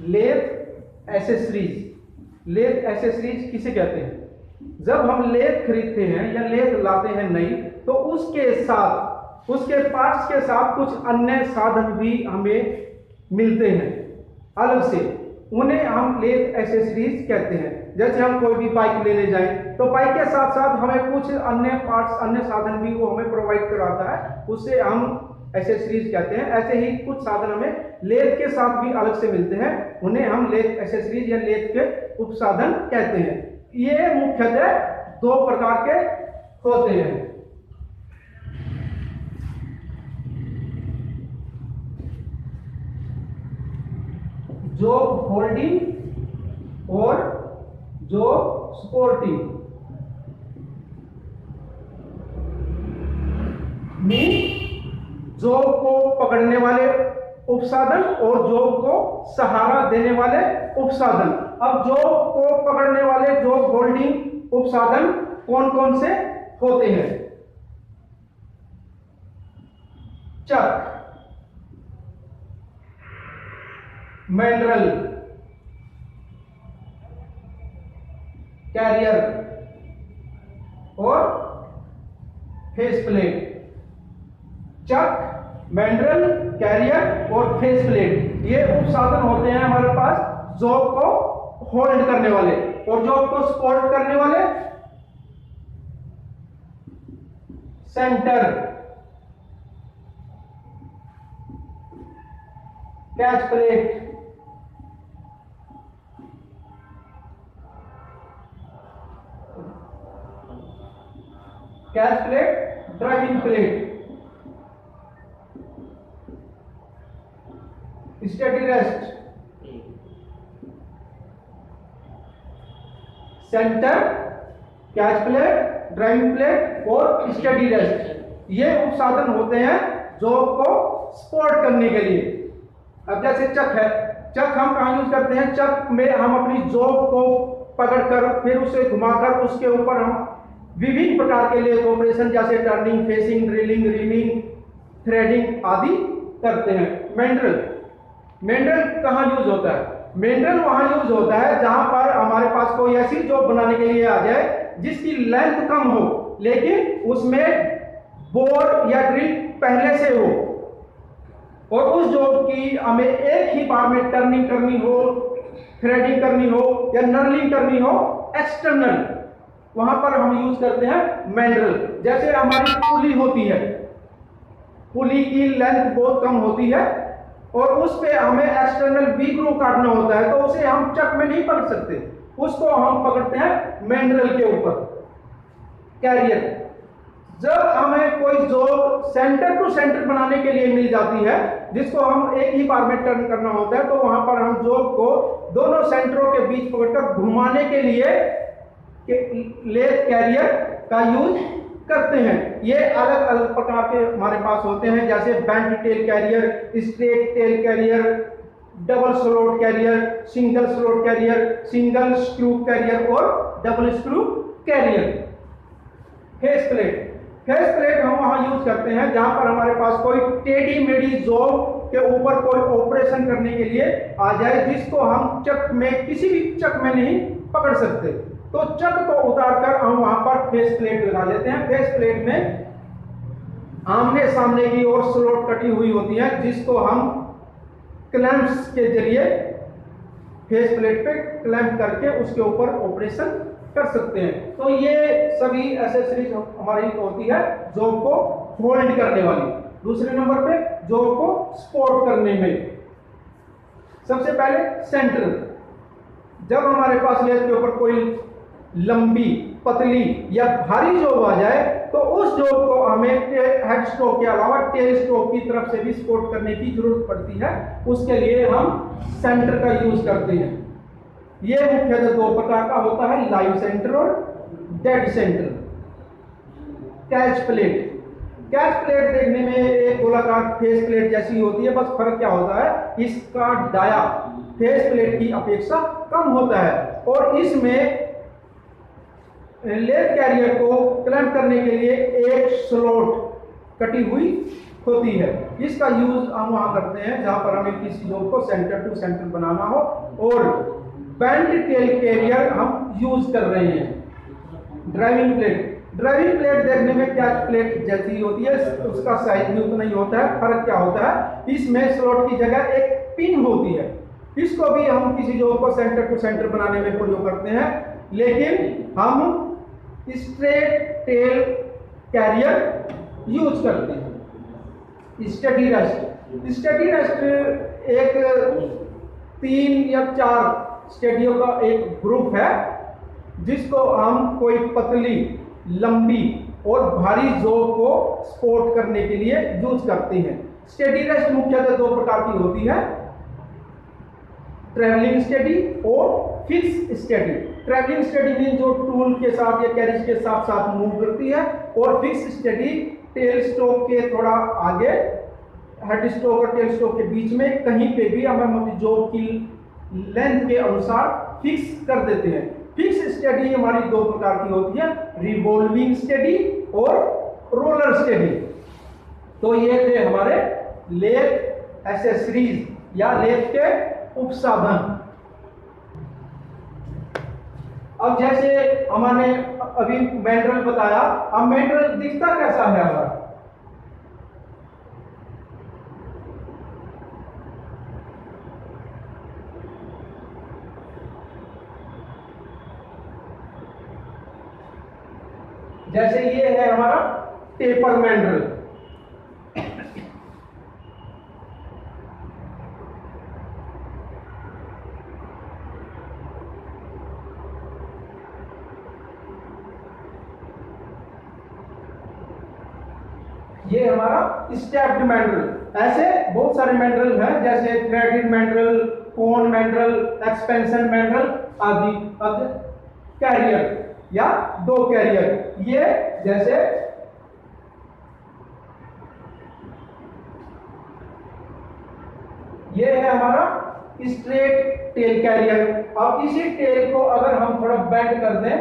Lathe accessories. Lathe accessories किसे कहते हैं? जब हम लेथ खरीदते हैं या लेथ लाते हैं नई, तो उसके साथ, उसके पार्ट्स के साथ कुछ अन्य साधन भी हमें मिलते हैं अलग से, उन्हें हम लेथ एसेसरीज कहते हैं। जैसे हम कोई भी बाइक लेने जाएं, तो बाइक के साथ साथ हमें कुछ अन्य पार्ट्स, अन्य साधन भी वो हमें प्रोवाइड कराता है, उससे हम एसेसरीज कहते हैं। ऐसे ही कुछ साधन हमें लेथ के साथ भी अलग से मिलते हैं, उन्हें हम लेथ एसेसरीज या लेथ के उपसाधन कहते हैं। ये मुख्यतः दो प्रकार के होते हैं। जॉब होल्डिंग और जॉब सपोर्टिंग। जॉब को पकड़ने वाले उपसाधन और जॉब को सहारा देने वाले उपसाधन। अब जॉब को पकड़ने वाले जॉब होल्डिंग उपसाधन कौन कौन से होते हैं? चक, मैंड्रल, कैरियर और फेस प्लेट। चक, मैंड्रल, कैरियर और फेस प्लेट, ये उपसाधन होते हैं हमारे पास जॉब को होल्ड करने वाले। और जॉब को सपोर्ट करने वाले centre, catch plate, catch plate, driving plate, steady rest, centre, catch plate, driving plate और स्टेडी रेस्ट, ये उपसाधन होते हैं जॉब को सपोर्ट करने के लिए। अब जैसे चक है, चक हम कहाँ यूज करते हैं? चक में हम अपनी जॉब को पकड़कर फिर उसे घुमाकर उसके ऊपर हम विभिन्न प्रकार के लेथ ऑपरेशन जैसे turning, facing, drilling, reaming, threading आदि करते हैं। मैंड्रल, मैंड्रल कहाँ यूज होता है? मैंड्रल वहां यूज होता है जहां पर हमारे पास कोई ऐसी जॉब बनाने के लिए आ जाए जिसकी लेंथ कम हो, लेकिन उसमें बोर या ड्रिल पहले से हो, और उस जॉब की हमें एक ही बार में टर्निंग करनी हो, थ्रेडिंग करनी हो या नर्लिंग करनी हो एक्सटर्नल, वहां पर हम यूज करते हैं मैंड्रल। जैसे हमारी पुली होती है, पुली की लेंथ बहुत कम होती है और उस पे हमें एक्सटर्नल वी ग्रूव काटना होता है, तो उसे हम चक में नहीं पकड़ सकते, उसको हम पकड़ते हैं मैंड्रल के ऊपर। कैरियर, जब हमें कोई जॉब सेंटर टू सेंटर बनाने के लिए मिल जाती है जिसको हम एक ही बार में टर्न करना होता है, तो वहां पर हम जॉब को दोनों सेंटरों के बीच पकड़कर घुमाने के लिए लेथ कैरियर का यूज करते हैं। ये अलग अलग प्रकार के हमारे पास होते हैं, जैसे bent tail carrier, straight tail carrier, double slot carrier, single slot carrier, single screw carrier और double screw carrier. Face plate, face plate हम वहां यूज करते हैं जहां पर हमारे पास कोई टेढ़ी मेढ़ी जॉब के ऊपर कोई ऑपरेशन करने के लिए आ जाए जिसको हम चक में, किसी भी चक में नहीं पकड़ सकते, तो चक को उतारकर हम वहां पर फेस प्लेट लगा लेते हैं। फेस प्लेट में आमने सामने की ओर स्लॉट कटी हुई होती है जिसको हम क्लैंप्स के जरिए फेस प्लेट पे क्लैंप करके उसके ऊपर ऑपरेशन कर सकते हैं। तो ये सभी एसेसरीज हमारी होती है जॉब को होल्ड करने वाली। दूसरे नंबर पे जॉब को सपोर्ट करने में सबसे पहले सेंटर, जब हमारे पास लेथ के ऊपर कोई लंबी, पतली या भारी जॉब आ जाए तो उस जॉब को हमें हेड स्ट्रोक के अलावा टेल स्ट्रोक की तरफ से भी सपोर्ट करने की जरूरत पड़ती है, उसके लिए हम सेंटर का यूज करते हैं। ये मुख्यतः दो प्रकार का होता है, लाइव सेंटर और dead centre. Catch plate, catch plate देखने में एक गोलाकार फेस प्लेट जैसी होती है, बस फर्क क्या होता है, इसका डाया फेस प्लेट की अपेक्षा कम होता है और इसमें लेथ कैरियर को क्लैंप करने के लिए एक स्लॉट कटी हुई होती है। इसका यूज हम वहां करते हैं जहां पर हमें किसी जॉब को सेंटर टू सेंटर बनाना हो, और बेंड टेल कैरियर हम यूज कर रहे हैं। ड्राइविंग प्लेट देखने में कैच प्लेट जैसी होती है, उसका साइज भी उतना ही होता है। फर्क क्या होता है, इसमें स्लॉट की जगह एक पिन होती है। इसको भी हम किसी जॉब को सेंटर टू सेंटर बनाने में प्रयोग करते हैं, लेकिन हम स्ट्रेट टेल कैरियर यूज करते हैं। स्टडी रेस्ट एक 3 या 4 स्टडियों का एक ग्रुप है, जिसको हम कोई पतली, लंबी और भारी जॉब को सपोर्ट करने के लिए यूज करते हैं। स्टडी रेस्ट मुख्यतः 2 प्रकार की होती है, ट्रैवलिंग स्टडी और fix study. Travelling study mean जो टूल के साथ या कैरिज के साथ साथ मूव करती है, और फिक्स स्टडी टेल स्टॉक के थोड़ा आगे, हेड स्टॉक और टेल स्टॉक के बीच में कहीं पे भी हम अपनी जॉब की लेंथ के अनुसार फिक्स कर देते हैं। फिक्स स्टडी हमारी 2 प्रकार की होती है, रिवॉल्विंग स्टडी और रोलर स्टडी। तो ये थे हमारे लेथ एसेसरीज या लेथ के उपसाधन। अब जैसे हमने अभी मैंड्रल बताया, अब मैंड्रल दिखता कैसा है हमारा? जैसे ये है हमारा टेपर मैंड्रल। ये हमारा स्टेप्ड मैंड्रल। ऐसे बहुत सारे मैंड्रल हैं, जैसे थ्रेडेड मैंड्रल, कोन मैंड्रल, एक्सपेंशन मैंड्रल आदि। अब कैरियर या 2 कैरियर, ये जैसे ये है हमारा स्ट्रेट टेल कैरियर। अब इसी टेल को अगर हम थोड़ा बेंड कर दें,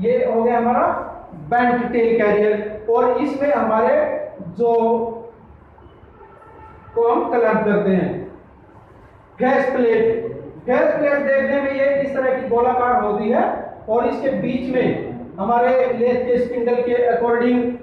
ये हो गया हमारा बेंड टेल कैरियर, और इसमें हमारे जो को हम कलेक्ट करते हैं। फेस प्लेट देखने में ये इस तरह की गोलाकार होती है, और इसके बीच में हमारे लेथ के स्पिंडल के अकॉर्डिंग